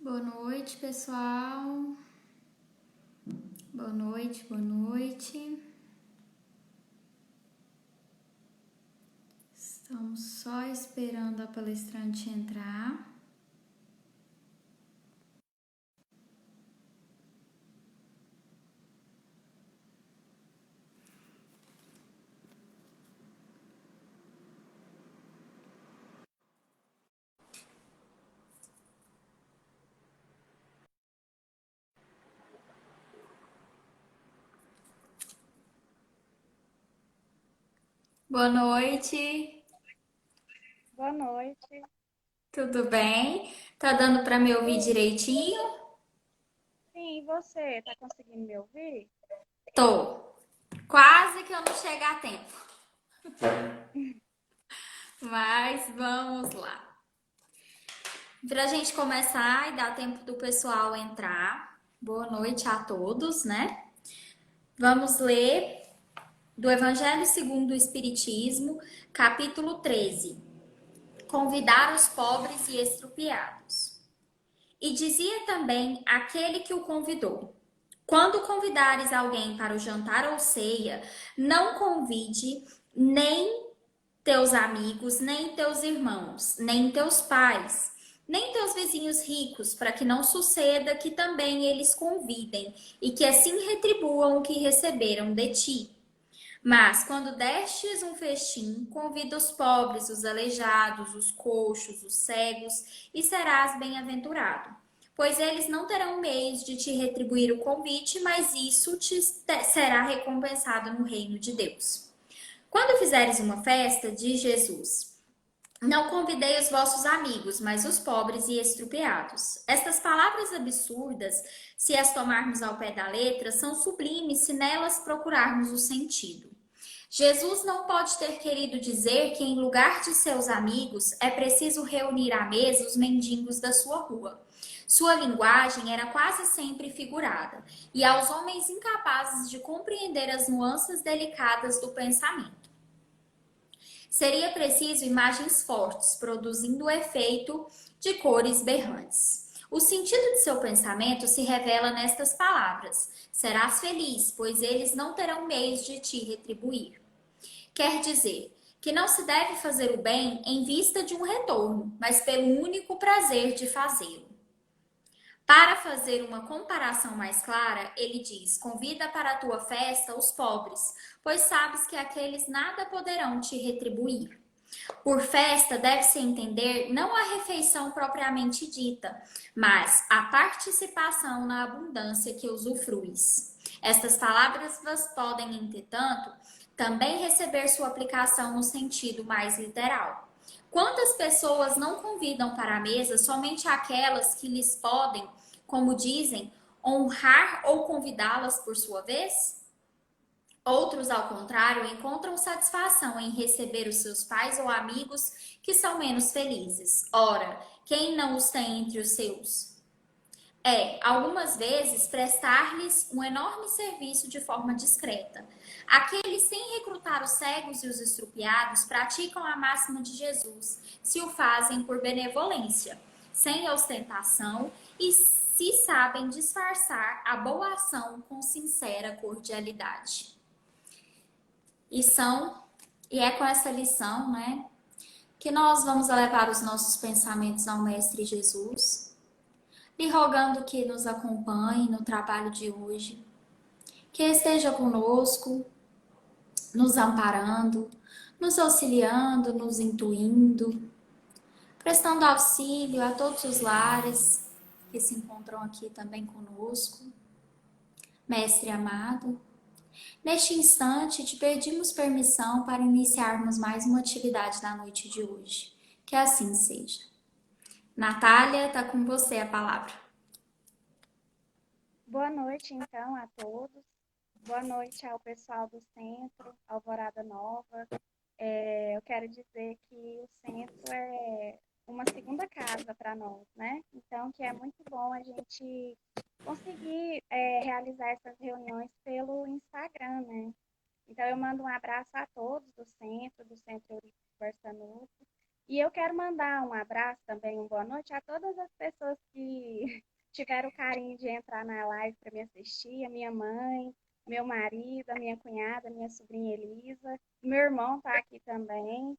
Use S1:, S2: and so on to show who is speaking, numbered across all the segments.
S1: Boa noite, pessoal. Boa noite, boa noite. Estamos só esperando a palestrante entrar. Boa noite,
S2: Boa noite.
S1: tudo bem? Tá dando para me ouvir
S2: Tudo?
S1: direitinho?
S2: Sim, e você? Tá conseguindo me ouvir?
S1: Tô. Quase que eu não chego a tempo, mas vamos lá. Para a gente começar e dar tempo do pessoal entrar. Boa noite a todos, né? Vamos ler do Evangelho segundo o Espiritismo, capítulo 13. Convidar os pobres e estrupiados. E dizia também aquele que o convidou: quando convidares alguém para o jantar ou ceia, não convide nem teus amigos, nem teus irmãos, nem teus pais, nem teus vizinhos ricos, para que não suceda que também eles convidem e que assim retribuam o que receberam de ti. Mas quando destes um festim, convida os pobres, os aleijados, os coxos, os cegos, e serás bem-aventurado. Pois eles não terão meios de te retribuir o convite, mas isso te será recompensado no reino de Deus. Quando fizeres uma festa, diz Jesus: não convidei os vossos amigos, mas os pobres e estrupiados. Estas palavras absurdas, se as tomarmos ao pé da letra, são sublimes se nelas procurarmos o sentido. Jesus não pode ter querido dizer que, em lugar de seus amigos, é preciso reunir à mesa os mendigos da sua rua. Sua linguagem era quase sempre figurada, e aos homens incapazes de compreender as nuances delicadas do pensamento. Seria preciso imagens fortes, produzindo o efeito de cores berrantes. O sentido de seu pensamento se revela nestas palavras: serás feliz, pois eles não terão meios de te retribuir. Quer dizer que não se deve fazer o bem em vista de um retorno, mas pelo único prazer de fazê-lo. Para fazer uma comparação mais clara, ele diz: convida para a tua festa os pobres, pois sabes que aqueles nada poderão te retribuir. Por festa deve-se entender não a refeição propriamente dita, mas a participação na abundância que usufruis. Estas palavras podem, entretanto, também receber sua aplicação no sentido mais literal. Quantas pessoas não convidam para a mesa somente aquelas que lhes podem, como dizem, honrar ou convidá-las por sua vez? Outros, ao contrário, encontram satisfação em receber os seus pais ou amigos que são menos felizes. Ora, quem não os tem entre os seus? Algumas vezes, prestar-lhes um enorme serviço de forma discreta. Aqueles, sem recrutar os cegos e os estrupiados, praticam a máxima de Jesus, se o fazem por benevolência, sem ostentação e se sabem disfarçar a boa ação com sincera cordialidade. E é com essa lição, né, que nós vamos elevar os nossos pensamentos ao Mestre Jesus, lhe rogando que nos acompanhe no trabalho de hoje, que esteja conosco, nos amparando, nos auxiliando, nos intuindo, prestando auxílio a todos os lares que se encontram aqui também conosco. Mestre amado, neste instante, te pedimos permissão para iniciarmos mais uma atividade da noite de hoje. Que assim seja. Natália, está com você a palavra.
S2: Boa noite, então, a todos. Boa noite ao pessoal do Centro, Alvorada Nova. Eu quero dizer que o Centro é uma segunda casa para nós, né? Então, que é muito bom a gente conseguir realizar essas reuniões pelo Instagram, né? Então, eu mando um abraço a todos do Centro Eurico Barçanuto. E eu quero mandar um abraço também, uma boa noite a todas as pessoas que tiveram o carinho de entrar na live para me assistir, a minha mãe, meu marido, a minha cunhada, a minha sobrinha Elisa, meu irmão está aqui também,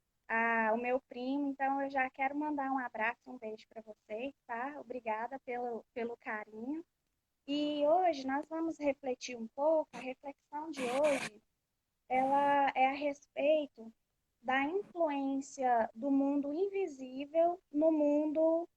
S2: o meu primo, então eu já quero mandar um abraço, um beijo para vocês, tá? Obrigada pelo carinho. E hoje nós vamos refletir um pouco, a reflexão de hoje, ela é a respeito da influência do mundo invisível no mundo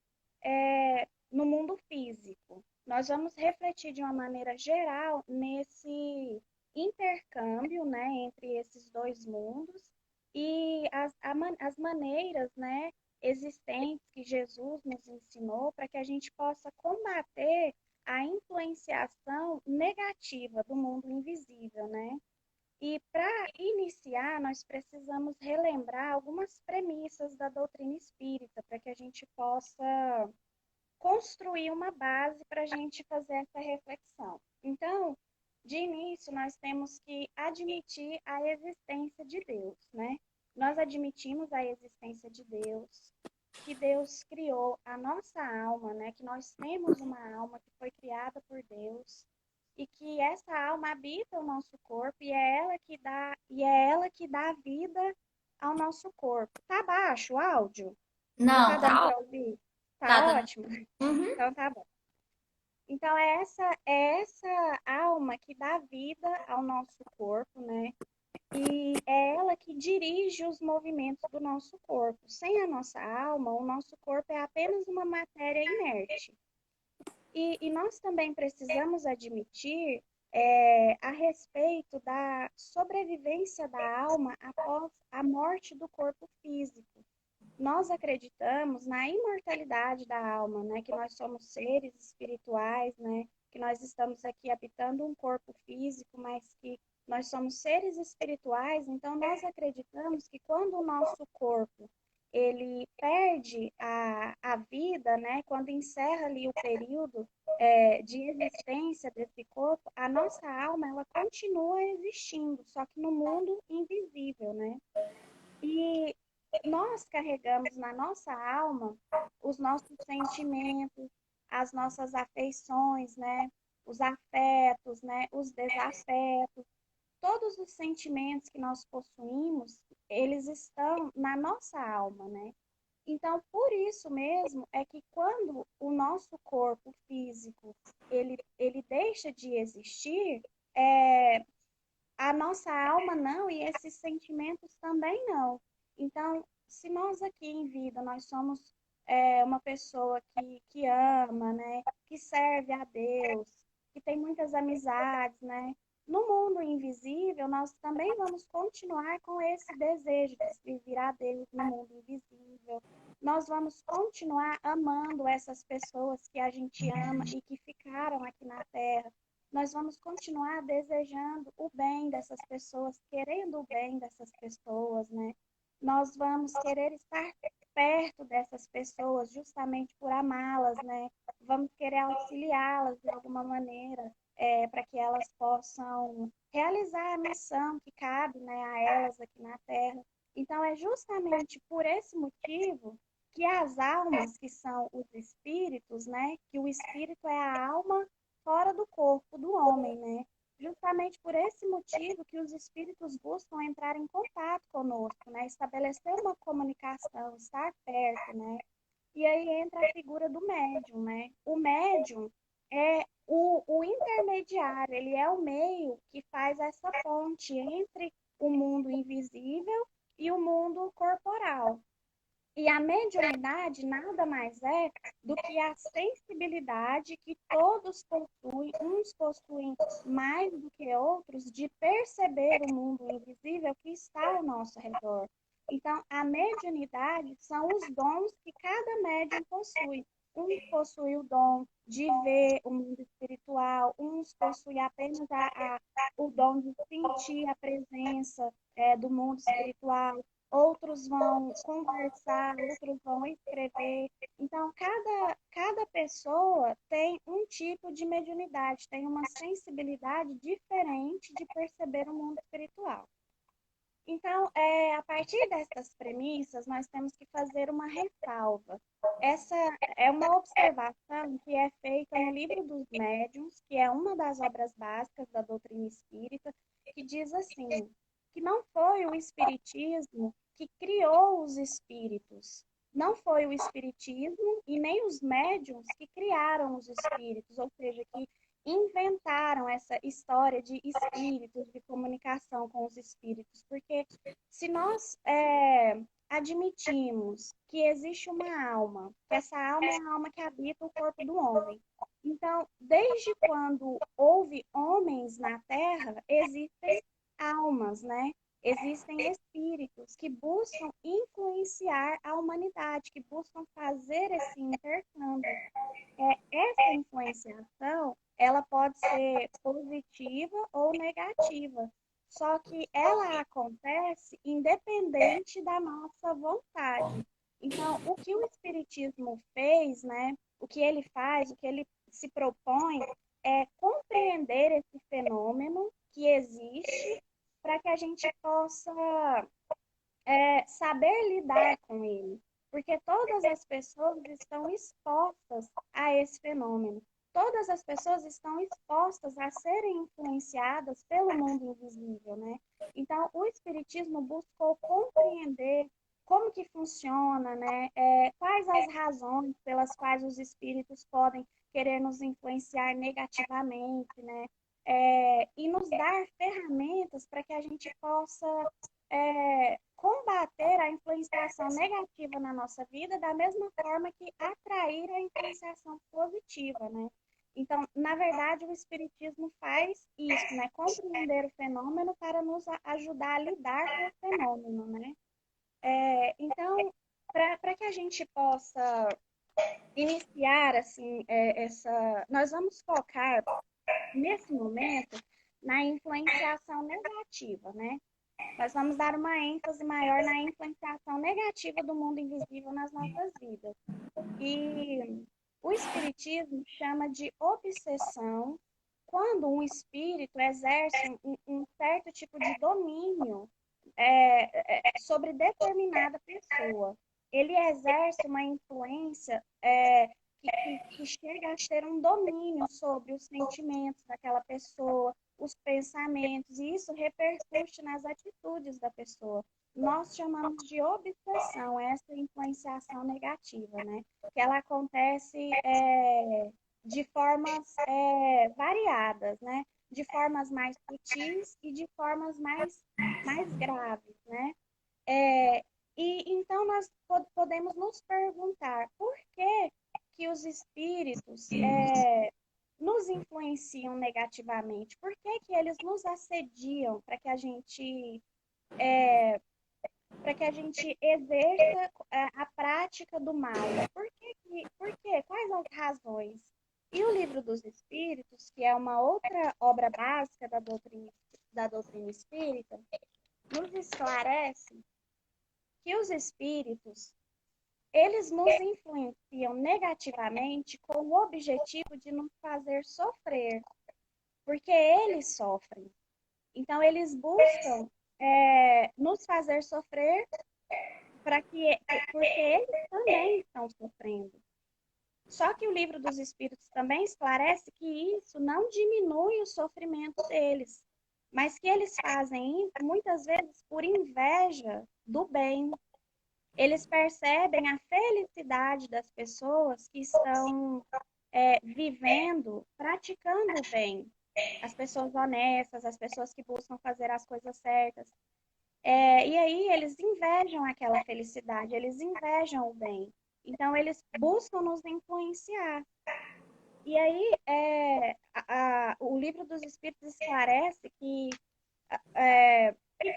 S2: físico. Nós vamos refletir de uma maneira geral nesse intercâmbio, né, entre esses dois mundos e as maneiras, né, existentes que Jesus nos ensinou para que a gente possa combater a influenciação negativa do mundo invisível, né? E para iniciar, nós precisamos relembrar algumas premissas da doutrina espírita, para que a gente possa construir uma base para a gente fazer essa reflexão. Então, de início, nós temos que admitir a existência de Deus, né? Nós admitimos a existência de Deus, que Deus criou a nossa alma, né? Que nós temos uma alma que foi criada por Deus e que essa alma habita o nosso corpo e é ela que dá vida ao nosso corpo. Tá baixo o áudio? Não tá
S1: Não,
S2: dando
S1: tá,
S2: para ouvir?
S1: tá
S2: Tá
S1: dando.
S2: ótimo.
S1: Uhum.
S2: Então tá bom. Então é essa alma que dá vida ao nosso corpo, né? E é ela que dirige os movimentos do nosso corpo. Sem a nossa alma, o nosso corpo é apenas uma matéria inerte. E nós também precisamos admitir a respeito da sobrevivência da alma após a morte do corpo físico. Nós acreditamos na imortalidade da alma, né? Que nós somos seres espirituais, né? Que nós estamos aqui habitando um corpo físico, mas que nós somos seres espirituais. Então, nós acreditamos que quando o nosso corpo ele perde a vida, né? Quando encerra ali o período de existência desse corpo, a nossa alma ela continua existindo, só que no mundo invisível, né? E nós carregamos na nossa alma os nossos sentimentos, as nossas afeições, né? Os afetos, né? Os desafetos, todos os sentimentos que nós possuímos, eles estão na nossa alma, né? Então, por isso mesmo é que quando o nosso corpo físico ele deixa de existir, é, a nossa alma não e esses sentimentos também não. Então, se nós aqui em vida nós somos uma pessoa que ama, né, que serve a Deus, que tem muitas amizades, né, no mundo invisível nós também vamos continuar com esse desejo de servir a Deus no mundo invisível. Nós vamos continuar amando essas pessoas que a gente ama e que ficaram aqui na Terra. Nós vamos continuar desejando o bem dessas pessoas, querendo o bem dessas pessoas, né? Nós vamos querer estar perto dessas pessoas justamente por amá-las, né? Vamos querer auxiliá-las de alguma maneira, para que elas possam realizar a missão que cabe, né, a elas aqui na Terra. Então, é justamente por esse motivo que as almas, que são os espíritos, né? Que o espírito é a alma fora do corpo do homem, né? Justamente por esse motivo que os espíritos buscam entrar em contato conosco, né? Estabelecer uma comunicação, estar perto, né? E aí entra a figura do médium, né? O médium é o intermediário, ele é o meio que faz essa ponte entre o mundo invisível e o mundo corporal. E a mediunidade nada mais é do que a sensibilidade que todos possuem, uns possuem mais do que outros, de perceber o mundo invisível que está ao nosso redor. Então, a mediunidade são os dons que cada médium possui. Uns possuem o dom de ver o mundo espiritual, uns possuem apenas o dom de sentir a presença do mundo espiritual, outros vão conversar, outros vão escrever. Então, cada pessoa tem um tipo de mediunidade, tem uma sensibilidade diferente de perceber o mundo espiritual. Então, a partir dessas premissas, nós temos que fazer uma ressalva. Essa é uma observação que é feita no Livro dos Médiuns, que é uma das obras básicas da doutrina espírita, que diz assim, que não foi o espiritismo que criou os espíritos, não foi o espiritismo e nem os médiuns que criaram os espíritos, ou seja, que inventaram essa história de espíritos, de comunicação com os espíritos, porque se nós admitimos que existe uma alma, que essa alma é a alma que habita o corpo do homem, então, desde quando houve homens na Terra, existem almas, né? Existem espíritos que buscam influenciar a humanidade, que buscam fazer esse intercâmbio. Essa influenciação, ela pode ser positiva ou negativa, só que ela acontece independente da nossa vontade. Então, o que o Espiritismo fez, né? O que ele faz, o que ele se propõe é compreender esse fenômeno que existe para que a gente possa saber lidar com ele, porque todas as pessoas estão expostas a esse fenômeno. Todas as pessoas estão expostas a serem influenciadas pelo mundo invisível, né? Então, o Espiritismo buscou compreender como que funciona, né? Quais as razões pelas quais os espíritos podem querer nos influenciar negativamente, né? E nos dar ferramentas para que a gente possa combater a influenciação negativa na nossa vida da mesma forma que atrair a influenciação positiva, né? Então, na verdade, o Espiritismo faz isso, né? Compreender o fenômeno para nos ajudar a lidar com o fenômeno, né? Então, para que a gente possa iniciar, assim, nós vamos focar, nesse momento, na influenciação negativa, né? Nós vamos dar uma ênfase maior na influenciação negativa do mundo invisível nas nossas vidas. E o Espiritismo chama de obsessão quando um espírito exerce um certo tipo de domínio sobre determinada pessoa. Ele exerce uma influência que chega a ter um domínio sobre os sentimentos daquela pessoa, os pensamentos, e isso repercute nas atitudes da pessoa. Nós chamamos de obsessão essa influenciação negativa, né? Que ela acontece de formas variadas, né? De formas mais sutis e de formas mais graves, né? É, e então nós podemos nos perguntar por que os espíritos nos influenciam negativamente? Por que eles nos assediam para que a gente exerça a prática do mal? Por quê? Quais as razões? E o Livro dos Espíritos, que é uma outra obra básica da doutrina espírita, nos esclarece que os espíritos, eles nos influenciam negativamente com o objetivo de nos fazer sofrer, porque eles sofrem. Então, eles buscam nos fazer sofrer porque eles também estão sofrendo. Só que o Livro dos Espíritos também esclarece que isso não diminui o sofrimento deles, mas que eles fazem isso muitas vezes por inveja do bem. Eles percebem a felicidade das pessoas que estão vivendo, praticando o bem. As pessoas honestas, as pessoas que buscam fazer as coisas certas. E aí eles invejam aquela felicidade, eles invejam o bem. Então, eles buscam nos influenciar. E aí, o Livro dos Espíritos esclarece que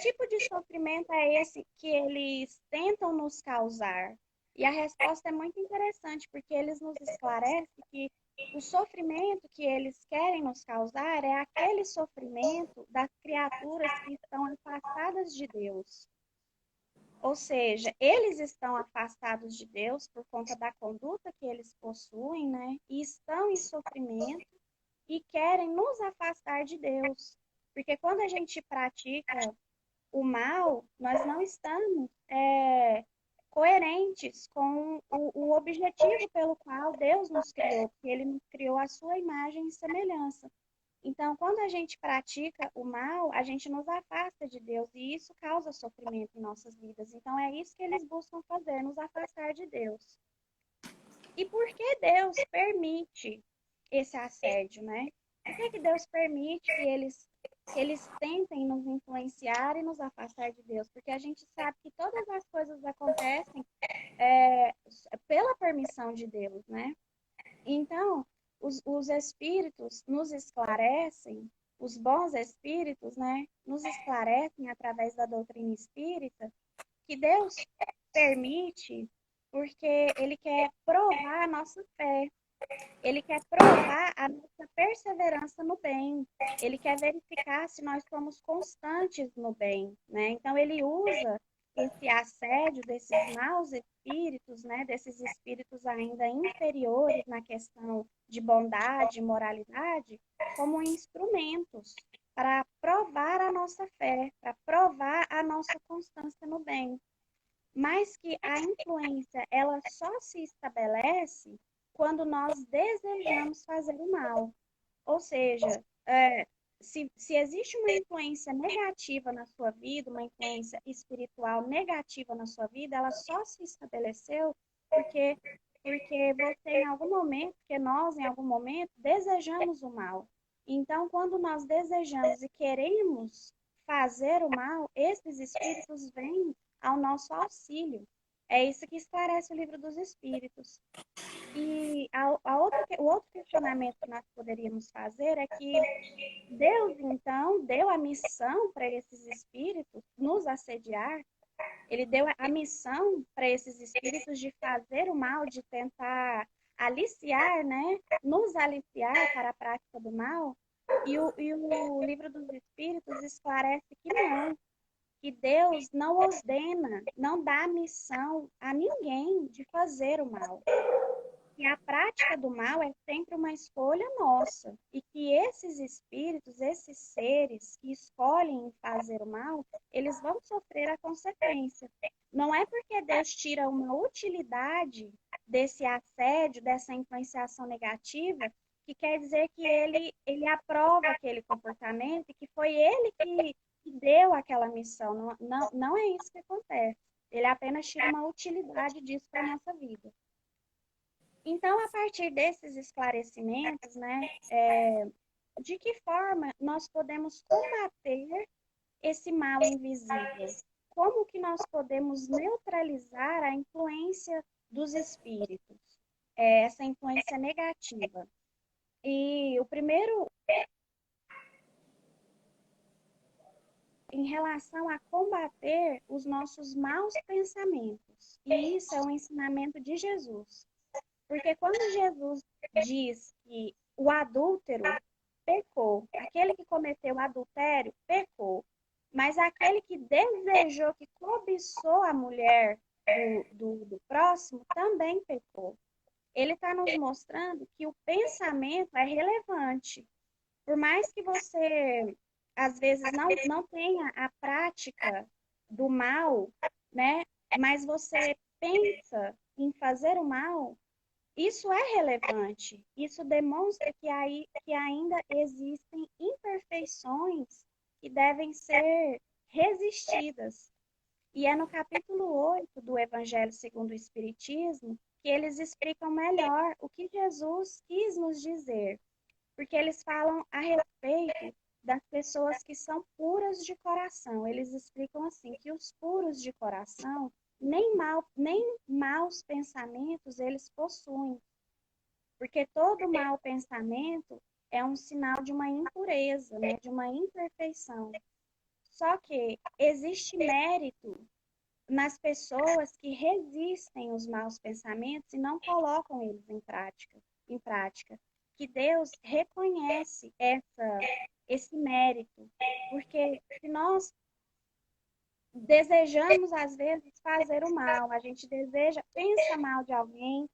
S2: tipo de sofrimento é esse que eles tentam nos causar? E a resposta é muito interessante, porque eles nos esclarecem que o sofrimento que eles querem nos causar é aquele sofrimento das criaturas que estão afastadas de Deus. Ou seja, eles estão afastados de Deus por conta da conduta que eles possuem, né? E estão em sofrimento e querem nos afastar de Deus. Porque quando a gente pratica o mal, nós não estamos coerentes com o objetivo pelo qual Deus nos criou, porque Ele nos criou à sua imagem e semelhança. Então, quando a gente pratica o mal, a gente nos afasta de Deus e isso causa sofrimento em nossas vidas. Então, é isso que eles buscam fazer, nos afastar de Deus. E por que Deus permite esse assédio, né? Por que Deus permite que eles tentem nos influenciar e nos afastar de Deus? Porque a gente sabe que todas as coisas acontecem é, pela permissão de Deus, né? Então, os espíritos nos esclarecem, os bons espíritos, né, nos esclarecem através da doutrina espírita que Deus permite porque Ele quer provar a nossa fé, Ele quer provar a nossa perseverança no bem, Ele quer verificar se nós somos constantes no bem, né? Então, Ele usa esse assédio desses maus espíritos, né, desses espíritos ainda inferiores na questão de bondade e moralidade, como instrumentos para provar a nossa fé, para provar a nossa constância no bem. Mas que a influência ela só se estabelece quando nós desejamos fazer o mal. Ou seja, se existe uma influência negativa na sua vida, uma influência espiritual negativa na sua vida, ela só se estabeleceu porque, porque você em algum momento, porque nós em algum momento desejamos o mal. Então, quando nós desejamos e queremos fazer o mal, esses espíritos vêm ao nosso auxílio. É isso que esclarece o livro dos Espíritos. E o outro questionamento que nós poderíamos fazer é que Deus, então, deu a missão para esses espíritos nos assediar, ele deu a missão para esses espíritos de fazer o mal, de tentar aliciar, né? Nos aliciar para a prática do mal. E o livro dos Espíritos esclarece que não, que Deus não ordena, não dá missão a ninguém de fazer o mal. E a prática do mal é sempre uma escolha nossa. E que esses espíritos, esses seres que escolhem fazer o mal, eles vão sofrer a consequência. Não é porque Deus tira uma utilidade desse assédio, dessa influenciação negativa, que quer dizer que ele aprova aquele comportamento e que foi ele que deu aquela missão. Não é isso que acontece. Ele apenas tira uma utilidade disso para a nossa vida. Então, a partir desses esclarecimentos, né, de que forma nós podemos combater esse mal invisível? Como que nós podemos neutralizar a influência dos espíritos, essa influência negativa? E o primeiro, em relação a combater os nossos maus pensamentos, e isso é um ensinamento de Jesus. Porque quando Jesus diz que o adúltero pecou, aquele que cometeu adultério pecou, mas aquele que desejou, que cobiçou a mulher do próximo também pecou. Ele está nos mostrando que o pensamento é relevante. Por mais que você, às vezes, não tenha a prática do mal, né? Mas você pensa em fazer o mal, isso é relevante. Isso demonstra que ainda existem imperfeições que devem ser resistidas. E é no capítulo 8 do Evangelho segundo o Espiritismo que eles explicam melhor o que Jesus quis nos dizer. Porque eles falam a respeito das pessoas que são puras de coração. Eles explicam assim, que os puros de coração nem maus pensamentos eles possuem. Porque todo mau pensamento é um sinal de uma impureza, né? De uma imperfeição. Só que existe mérito nas pessoas que resistem aos maus pensamentos e não colocam eles em prática. Que Deus reconhece esse mérito. Porque se nós desejamos, às vezes, fazer o mal, a gente deseja, pensa mal de alguém,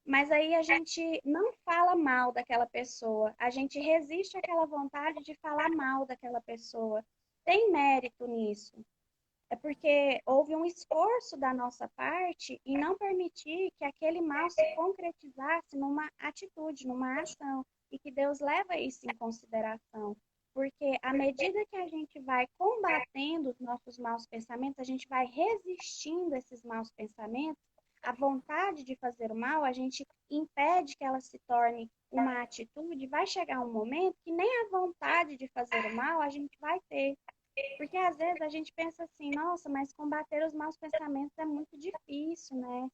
S2: mas aí a gente não fala mal daquela pessoa, a gente resiste àquela vontade de falar mal daquela pessoa. Tem mérito nisso. é porque houve um esforço da nossa parte em não permitir que aquele mal se concretizasse numa atitude, numa ação, e que Deus leva isso em consideração. Porque à medida que a gente vai combatendo os nossos maus pensamentos, a gente vai resistindo a esses maus pensamentos, a vontade de fazer o mal, a gente impede que ela se torne uma atitude, vai chegar um momento que nem a vontade de fazer o mal a gente vai ter. Porque às vezes a gente pensa assim, nossa, mas combater os maus pensamentos é muito difícil, né?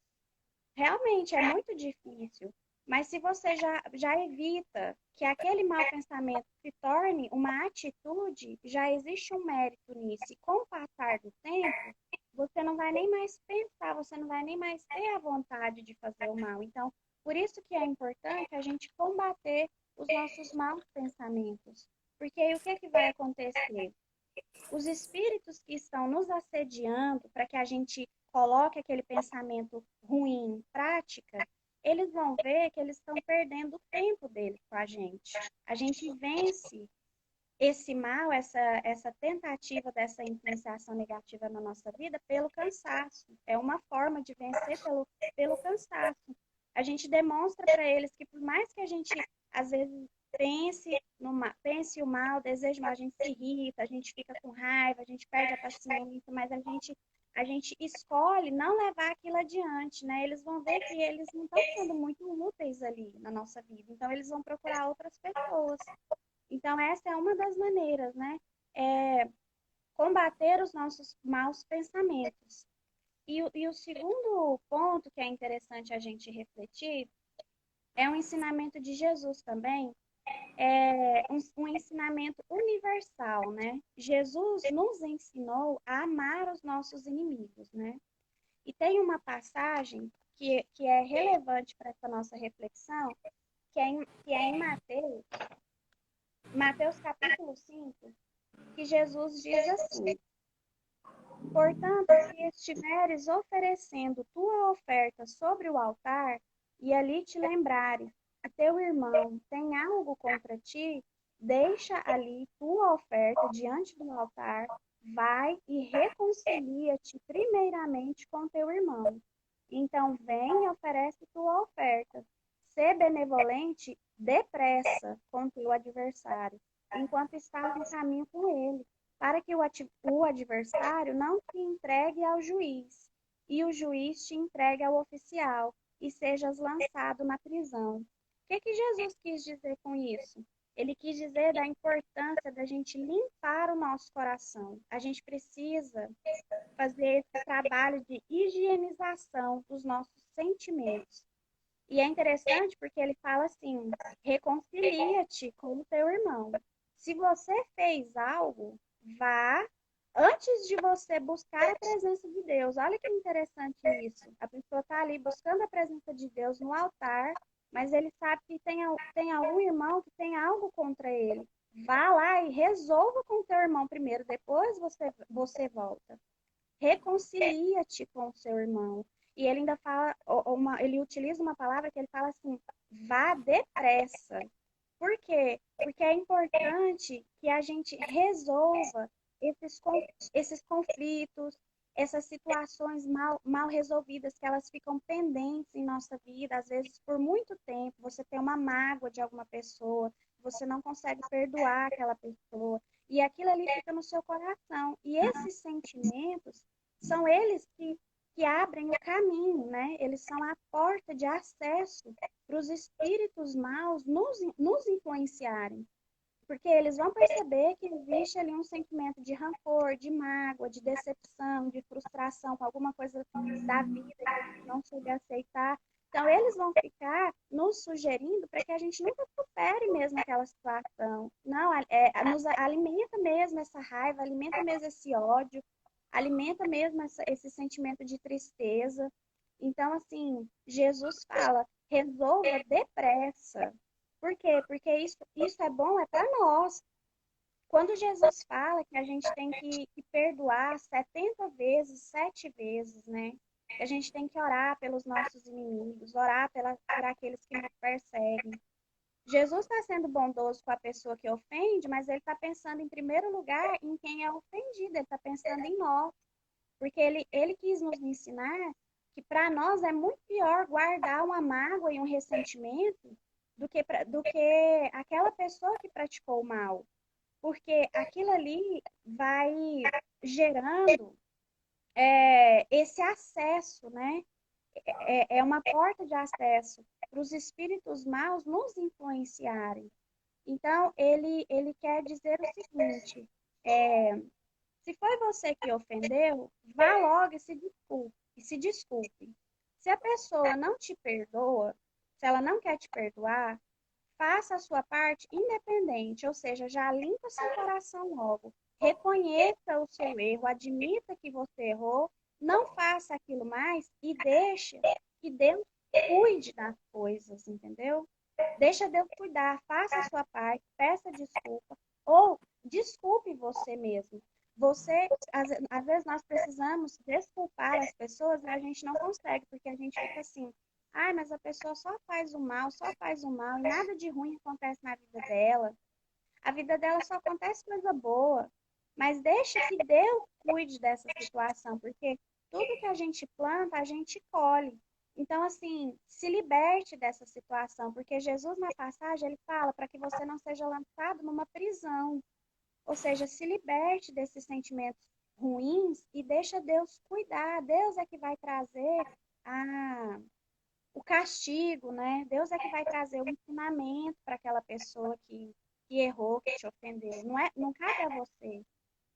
S2: Realmente é muito difícil. Mas se você já evita que aquele mau pensamento se torne uma atitude, já existe um mérito nisso. E com o passar do tempo, você não vai nem mais pensar, você não vai nem mais ter a vontade de fazer o mal. Então, por isso que é importante a gente combater os nossos maus pensamentos. Porque aí o que vai acontecer? Os espíritos que estão nos assediando para que a gente coloque aquele pensamento ruim em prática, eles vão ver que eles estão perdendo o tempo deles com a gente. A gente vence esse mal, essa tentativa dessa influenciação negativa na nossa vida pelo cansaço. É uma forma de vencer pelo cansaço. A gente demonstra para eles que por mais que a gente, às vezes, pense o mal, deseje o mal, a gente se irrita, a gente fica com raiva, a gente perde a paciência, mas a gente escolhe não levar aquilo adiante, né? Eles vão ver que eles não estão sendo muito úteis ali na nossa vida, então eles vão procurar outras pessoas. Então, essa é uma das maneiras, né? É combater os nossos maus pensamentos. E o segundo ponto que é interessante a gente refletir é um ensinamento de Jesus também, um ensinamento universal, né? Jesus nos ensinou a amar os nossos inimigos, né? E tem uma passagem que é relevante para essa nossa reflexão, que é em Mateus capítulo 5, que Jesus diz assim: portanto, se estiveres oferecendo tua oferta sobre o altar, e ali te lembrares que teu irmão tem algo contra ti, deixa ali tua oferta diante do altar, vai e reconcilia-te primeiramente com teu irmão. Então vem e oferece tua oferta. Sê benevolente depressa com teu adversário, enquanto estás no caminho com ele, para que o adversário não te entregue ao juiz, e o juiz te entregue ao oficial, e sejas lançado na prisão. O que Jesus quis dizer com isso? Ele quis dizer da importância da gente limpar o nosso coração. A gente precisa fazer esse trabalho de higienização dos nossos sentimentos. E é interessante porque ele fala assim: reconcilia-te com o teu irmão. Se você fez algo, vá antes de você buscar a presença de Deus. Olha que interessante isso. A pessoa está ali buscando a presença de Deus no altar, mas ele sabe que tem algum irmão que tem algo contra ele. Vá lá e resolva com o teu irmão primeiro, depois você volta. Reconcilia-te com o seu irmão. E ele ainda fala, ele utiliza uma palavra que ele fala assim: vá depressa. Por quê? Porque é importante que a gente resolva esses conflitos, essas situações mal resolvidas, que elas ficam pendentes em nossa vida, às vezes por muito tempo. Você tem uma mágoa de alguma pessoa, você não consegue perdoar aquela pessoa, e aquilo ali fica no seu coração. E esses sentimentos são eles que abrem o caminho, né? Eles são a porta de acesso para os espíritos maus nos influenciarem. Porque eles vão perceber que existe ali um sentimento de rancor, de mágoa, de decepção, de frustração com alguma coisa da vida que a gente não soube aceitar. Então, eles vão ficar nos sugerindo para que a gente nunca supere mesmo aquela situação. Não, nos alimenta mesmo essa raiva, alimenta mesmo esse ódio, alimenta mesmo esse sentimento de tristeza. Então, assim, Jesus fala: resolva depressa. Por quê? Porque isso é bom, é para nós. Quando Jesus fala que a gente tem que perdoar 70 vezes, 7 vezes, né? Que a gente tem que orar pelos nossos inimigos, orar por aqueles que nos perseguem. Jesus está sendo bondoso com a pessoa que ofende, mas ele está pensando em primeiro lugar em quem é ofendido, ele está pensando em nós. Porque ele quis nos ensinar que para nós é muito pior guardar uma mágoa e um ressentimento do que aquela pessoa que praticou o mal. Porque aquilo ali vai gerando esse acesso, né? É uma porta de acesso para os espíritos maus nos influenciarem. Então, ele quer dizer o seguinte: é, se foi você que ofendeu, vá logo e se desculpe. E se desculpe. Se a pessoa não te perdoa, se ela não quer te perdoar, faça a sua parte independente, ou seja, já limpa seu coração logo. Reconheça o seu erro, admita que você errou, não faça aquilo mais e deixa que Deus cuide das coisas, entendeu? Deixa Deus cuidar, faça a sua parte, peça desculpa ou desculpe você mesmo. Às vezes nós precisamos desculpar as pessoas e a gente não consegue, porque a gente fica assim, ai, mas a pessoa só faz o mal e nada de ruim acontece na vida dela. A vida dela só acontece coisa boa. Mas deixa que Deus cuide dessa situação, porque tudo que a gente planta, a gente colhe. Então, assim, se liberte dessa situação, porque Jesus, na passagem, ele fala para que você não seja lançado numa prisão. Ou seja, se liberte desses sentimentos ruins e deixa Deus cuidar. Deus é que vai trazer a o castigo, né? Deus é que vai trazer o ensinamento para aquela pessoa que errou, que te ofendeu. Não cabe a você.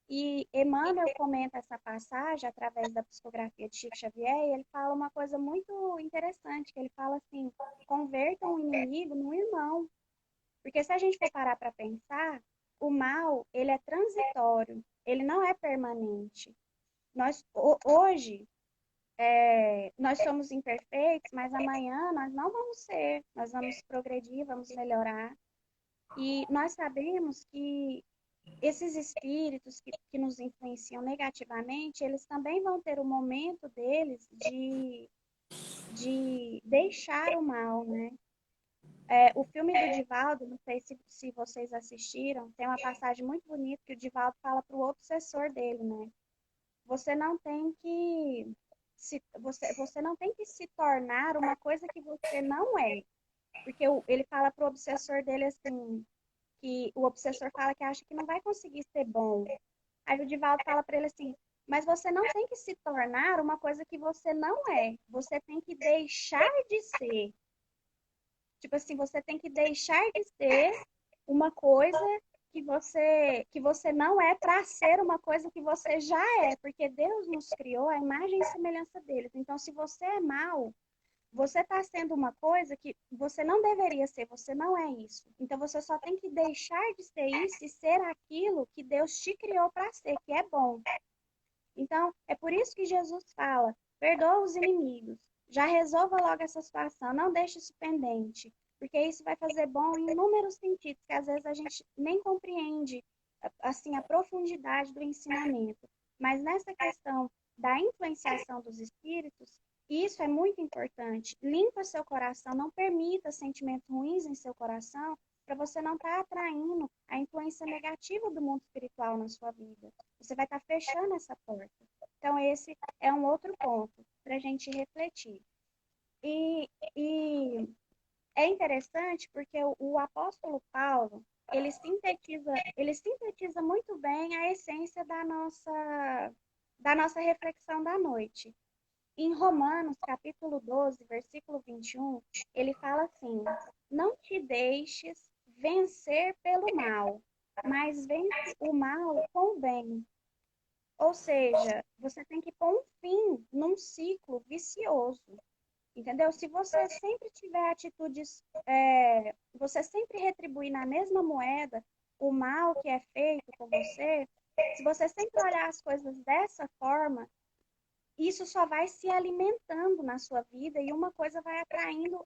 S2: E Emmanuel comenta essa passagem através da psicografia de Chico Xavier e ele fala uma coisa muito interessante, que ele fala assim, converta um inimigo num irmão. Porque se a gente for parar para pensar, o mal, ele é transitório, ele não é permanente. Hoje, nós somos imperfeitos, mas amanhã nós não vamos ser, nós vamos progredir, vamos melhorar. E nós sabemos que esses espíritos que nos influenciam negativamente, eles também vão ter o momento deles de deixar o mal, né? O filme do Divaldo, não sei se vocês assistiram, tem uma passagem muito bonita que o Divaldo fala para o obsessor dele, né? Você não tem que você não tem que se tornar uma coisa que você não é. Porque ele fala pro obsessor dele assim, que o obsessor fala que acha que não vai conseguir ser bom. Aí o Divaldo fala para ele assim, mas você não tem que se tornar uma coisa que você não é. Você tem que deixar de ser. Tipo assim, você tem que deixar de ser uma coisa que você não é para ser uma coisa que você já é, porque Deus nos criou a imagem e semelhança deles. Então, se você é mal, você está sendo uma coisa que você não deveria ser, você não é isso. Então, você só tem que deixar de ser isso e ser aquilo que Deus te criou para ser, que é bom. Então, é por isso que Jesus fala: perdoa os inimigos, já resolva logo essa situação, não deixe isso pendente, porque isso vai fazer bom em inúmeros sentidos, que às vezes a gente nem compreende assim a profundidade do ensinamento. Mas nessa questão da influenciação dos espíritos, isso é muito importante. Limpa seu coração, não permita sentimentos ruins em seu coração, para você não estar atraindo a influência negativa do mundo espiritual na sua vida. Você vai estar fechando essa porta. Então, esse é um outro ponto para a gente refletir. E, e é interessante porque o apóstolo Paulo, ele sintetiza muito bem a essência da nossa reflexão da noite. Em Romanos, capítulo 12, versículo 21, ele fala assim: não te deixes vencer pelo mal, mas vence o mal com o bem. Ou seja, você tem que pôr um fim num ciclo vicioso, entendeu? Se você sempre tiver atitudes, você sempre retribuir na mesma moeda o mal que é feito com você, se você sempre olhar as coisas dessa forma, isso só vai se alimentando na sua vida e uma coisa vai atraindo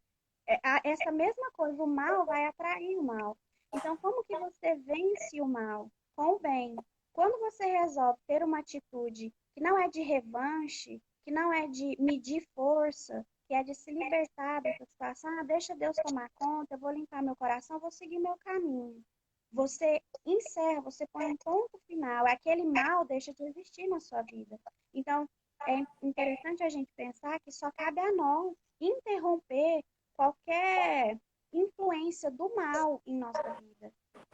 S2: essa mesma coisa, o mal vai atrair o mal. Então, como que você vence o mal? Com o bem. Quando você resolve ter uma atitude que não é de revanche, que não é de medir força, que é de se libertar dessa situação, deixa Deus tomar conta, eu vou limpar meu coração, eu vou seguir meu caminho. você encerra, você põe um ponto final, aquele mal deixa de existir na sua vida. Então, é interessante a gente pensar que só cabe a nós interromper qualquer influência do mal em nossa vida.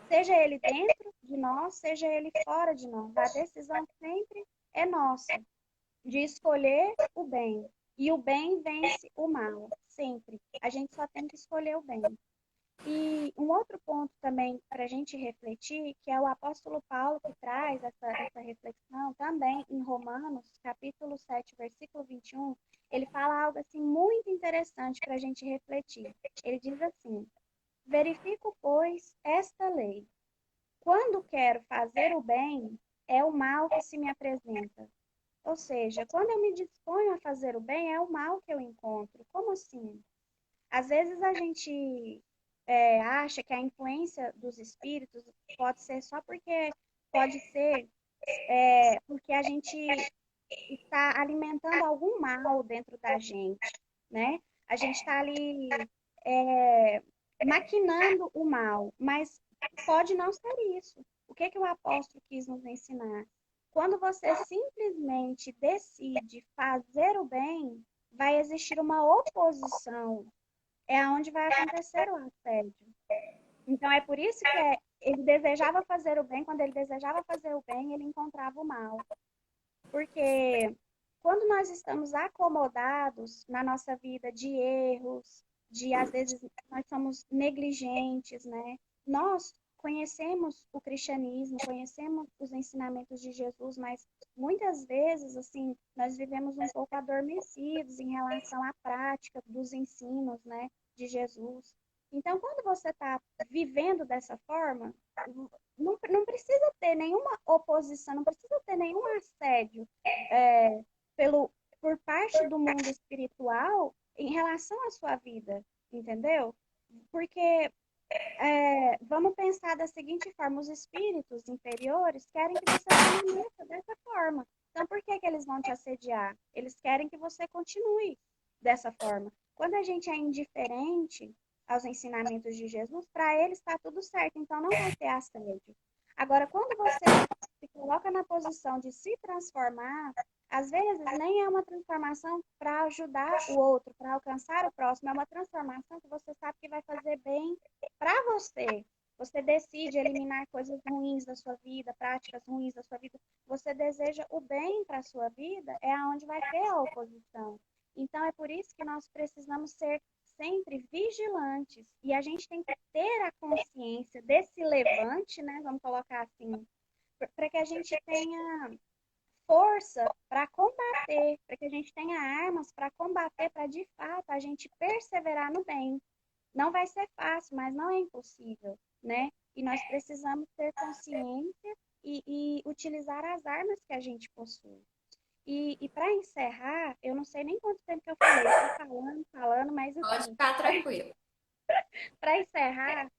S2: Seja ele dentro de nós, seja ele fora de nós. A decisão sempre é nossa, de escolher o bem. E o bem vence o mal, sempre. A gente só tem que escolher o bem. E um outro ponto também para a gente refletir, que é o apóstolo Paulo que traz essa reflexão também em Romanos, capítulo 7, versículo 21, ele fala algo assim muito interessante para a gente refletir. Ele diz assim: verifico, pois, esta lei. Quando quero fazer o bem, é o mal que se me apresenta. Ou seja, quando eu me disponho a fazer o bem, é o mal que eu encontro. Como assim? Às vezes a gente acha que a influência dos espíritos pode ser só porque pode ser porque a gente está alimentando algum mal dentro da gente, né? A gente está ali é, maquinando o mal, mas pode não ser isso. O que que o apóstolo quis nos ensinar? Quando você simplesmente decide fazer o bem, vai existir uma oposição, é aonde vai acontecer o assédio. Então é por isso que ele desejava fazer o bem, quando ele desejava fazer o bem, ele encontrava o mal. Porque quando nós estamos acomodados na nossa vida de erros, de às vezes nós somos negligentes, né? Nós conhecemos o cristianismo, conhecemos os ensinamentos de Jesus, mas muitas vezes, assim, nós vivemos um pouco adormecidos em relação à prática dos ensinos, né, de Jesus. Então, quando você está vivendo dessa forma, não precisa ter nenhuma oposição, não precisa ter nenhum assédio é, por parte do mundo espiritual em relação à sua vida, entendeu? Porque vamos pensar da seguinte forma: os espíritos inferiores querem que você permaneça dessa forma. Então, por que que eles vão te assediar? Eles querem que você continue dessa forma. Quando a gente é indiferente aos ensinamentos de Jesus, para eles está tudo certo, então não vai ter assédio. Agora, quando você se coloca na posição de se transformar, às vezes nem é uma transformação para ajudar o outro, para alcançar o próximo, é uma transformação que você sabe que vai fazer bem para você. Você decide eliminar coisas ruins da sua vida, práticas ruins da sua vida. Você deseja o bem para a sua vida, é aonde vai ter a oposição. Então é por isso que nós precisamos ser sempre vigilantes e a gente tem que ter a consciência desse levante, né? Vamos colocar assim, para que a gente tenha força para combater, para que a gente tenha armas para combater, para de fato a gente perseverar no bem. Não vai ser fácil, mas não é impossível, né? E nós precisamos ter consciência e utilizar as armas que a gente possui. E para encerrar, eu não sei nem quanto tempo que eu falei, falando, mas
S1: Pode
S2: assim,
S1: ficar tranquilo.
S2: para encerrar,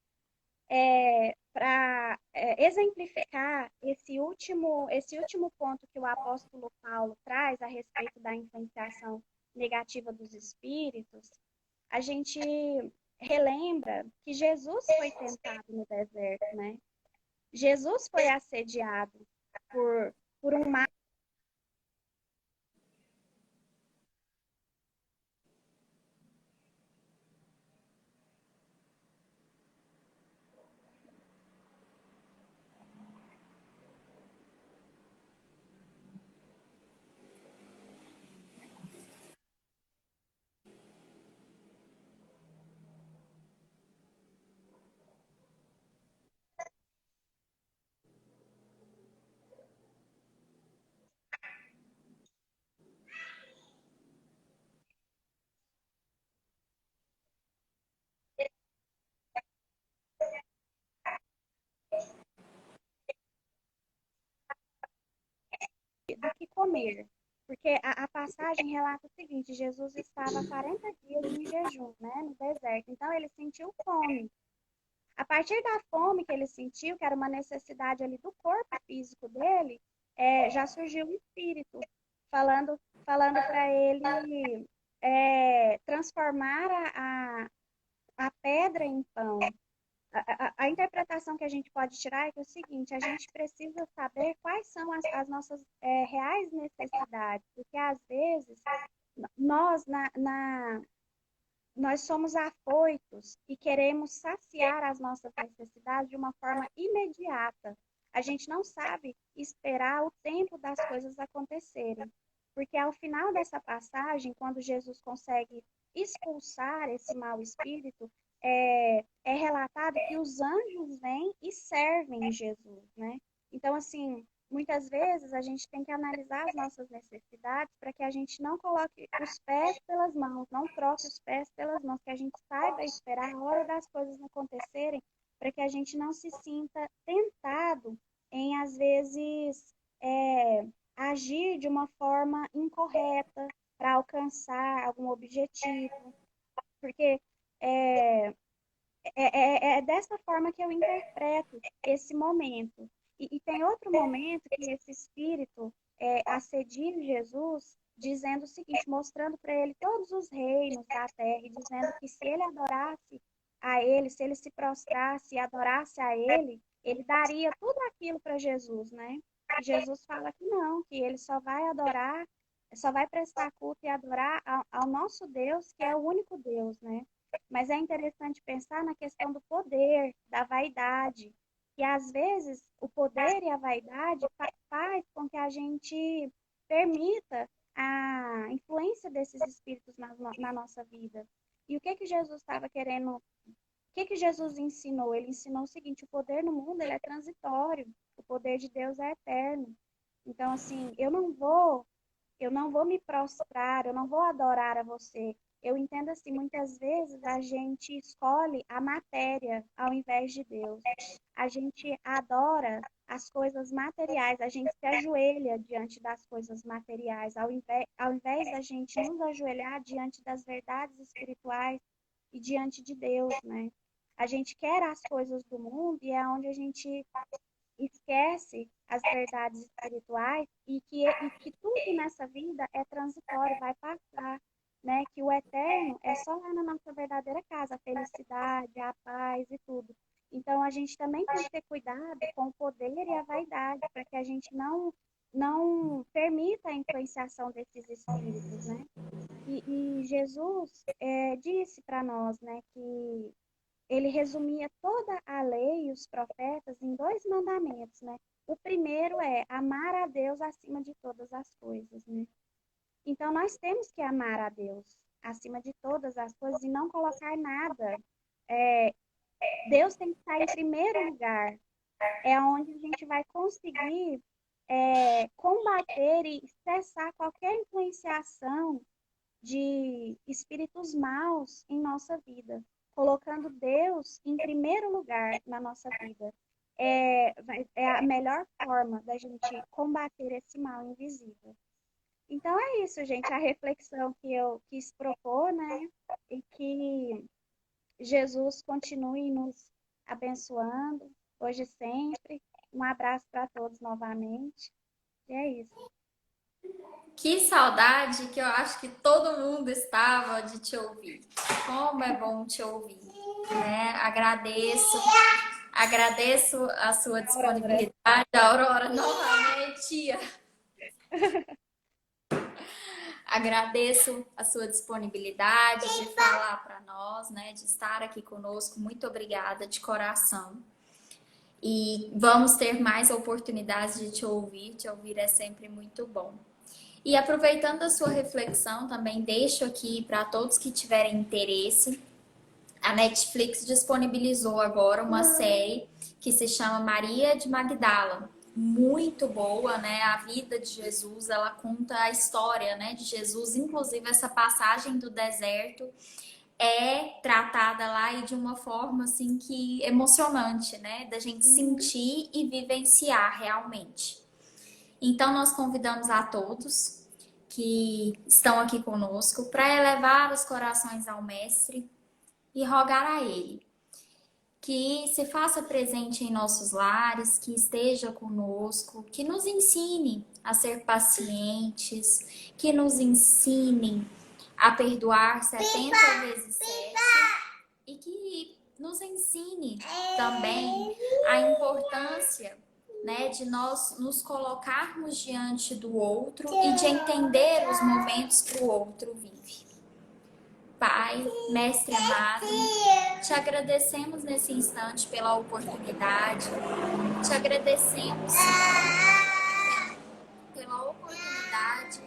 S2: para exemplificar esse último ponto que o apóstolo Paulo traz a respeito da influenciação negativa dos espíritos, a gente relembra que Jesus foi tentado no deserto, né? Jesus foi assediado por um mal do que comer. Porque a passagem relata o seguinte: Jesus estava 40 dias em jejum, né, no deserto. Então ele sentiu fome. A partir da fome que ele sentiu, que era uma necessidade ali do corpo físico dele, já surgiu o espírito falando para ele transformar a pedra em pão. A a interpretação que a gente pode tirar é que é o seguinte, a gente precisa saber quais são as nossas reais necessidades, porque às vezes nós, nós somos afoitos e queremos saciar as nossas necessidades de uma forma imediata. A gente não sabe esperar o tempo das coisas acontecerem. Porque ao final dessa passagem, quando Jesus consegue expulsar esse mau espírito, é relatado que os anjos vêm e servem Jesus, né? Então, assim, muitas vezes a gente tem que analisar as nossas necessidades para que a gente não coloque os pés pelas mãos, não troque os pés pelas mãos, que a gente saiba esperar a hora das coisas acontecerem, para que a gente não se sinta tentado em, às vezes, agir de uma forma incorreta para alcançar algum objetivo. Porque é, é dessa forma que eu interpreto esse momento. E tem outro momento que esse espírito assedia Jesus, dizendo o seguinte, mostrando para ele todos os reinos da terra, e dizendo que se ele adorasse a ele, se ele se prostrasse e adorasse a ele daria tudo aquilo para Jesus, né? E Jesus fala que não, que ele só vai adorar, só vai prestar culto e adorar ao nosso Deus, que é o único Deus, né? Mas é interessante pensar na questão do poder, da vaidade. E às vezes o poder e a vaidade faz com que a gente permita a influência desses espíritos na nossa vida. E o que Jesus estava querendo? O que Jesus ensinou? Ele ensinou o seguinte: o poder no mundo ele é transitório, o poder de Deus é eterno. Então, assim, eu não vou me prostrar, eu não vou adorar a você. Eu entendo assim, muitas vezes a gente escolhe a matéria ao invés de Deus. A gente adora as coisas materiais, a gente se ajoelha diante das coisas materiais, ao invés da gente nos ajoelhar diante das verdades espirituais e diante de Deus, né? A gente quer as coisas do mundo e é onde a gente esquece as verdades espirituais e que tudo nessa vida é transitório, vai passar, né? Que o eterno é só lá na nossa verdadeira casa, a felicidade, a paz e tudo. Então, a gente também tem que ter cuidado com o poder e a vaidade, para que a gente não permita a influenciação desses espíritos, né? E Jesus disse para nós, né, que ele resumia toda a lei e os profetas em dois mandamentos, né? O primeiro é amar a Deus acima de todas as coisas, né? Então, nós temos que amar a Deus acima de todas as coisas e não colocar nada. É, Deus tem que estar em primeiro lugar. É onde a gente vai conseguir combater e cessar qualquer influenciação de espíritos maus em nossa vida, colocando Deus em primeiro lugar na nossa vida. É a melhor forma da gente combater esse mal invisível. Então é isso, gente, a reflexão que eu quis propor, né? E que Jesus continue nos abençoando, hoje e sempre. Um abraço para todos novamente. E é isso.
S1: Que saudade que eu acho que todo mundo estava de te ouvir. Como é bom te ouvir, né? Agradeço a sua disponibilidade, Aurora, novamente, tia. Agradeço a sua disponibilidade de falar para nós, né? De estar aqui conosco. Muito obrigada de coração. E vamos ter mais oportunidades de te ouvir. Te ouvir é sempre muito bom. E aproveitando a sua reflexão, também deixo aqui para todos que tiverem interesse. A Netflix disponibilizou agora uma série que se chama Maria de Magdala. Muito boa, né? A vida de Jesus, ela conta a história, né, de Jesus, inclusive essa passagem do deserto é tratada lá e de uma forma assim que emocionante, né, da gente sentir e vivenciar realmente. Então nós convidamos a todos que estão aqui conosco para elevar os corações ao mestre e rogar a ele que se faça presente em nossos lares, que esteja conosco, que nos ensine a ser pacientes, que nos ensine a perdoar 70 vezes 7 e que nos ensine também a importância, né, de nós nos colocarmos diante do outro e de entender os momentos que o outro vive. Pai, Mestre amado, te agradecemos nesse instante pela oportunidade, te agradecemos pela oportunidade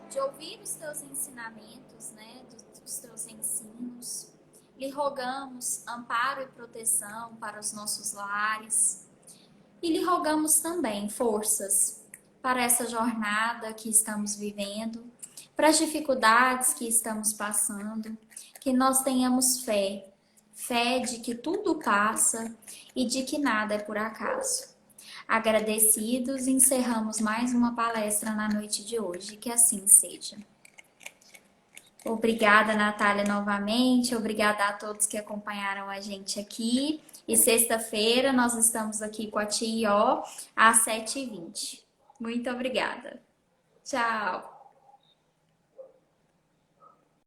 S1: de ouvir os teus ensinamentos, né, dos teus ensinos. Lhe rogamos amparo e proteção para os nossos lares e lhe rogamos também forças para essa jornada que estamos vivendo, para as dificuldades que estamos passando, que nós tenhamos fé, fé de que tudo passa e de que nada é por acaso. Agradecidos, encerramos mais uma palestra na noite de hoje, que assim seja. Obrigada, Natália, novamente. Obrigada a todos que acompanharam a gente aqui. E sexta-feira nós estamos aqui com a Tia Ió às 7h20. Muito obrigada. Tchau.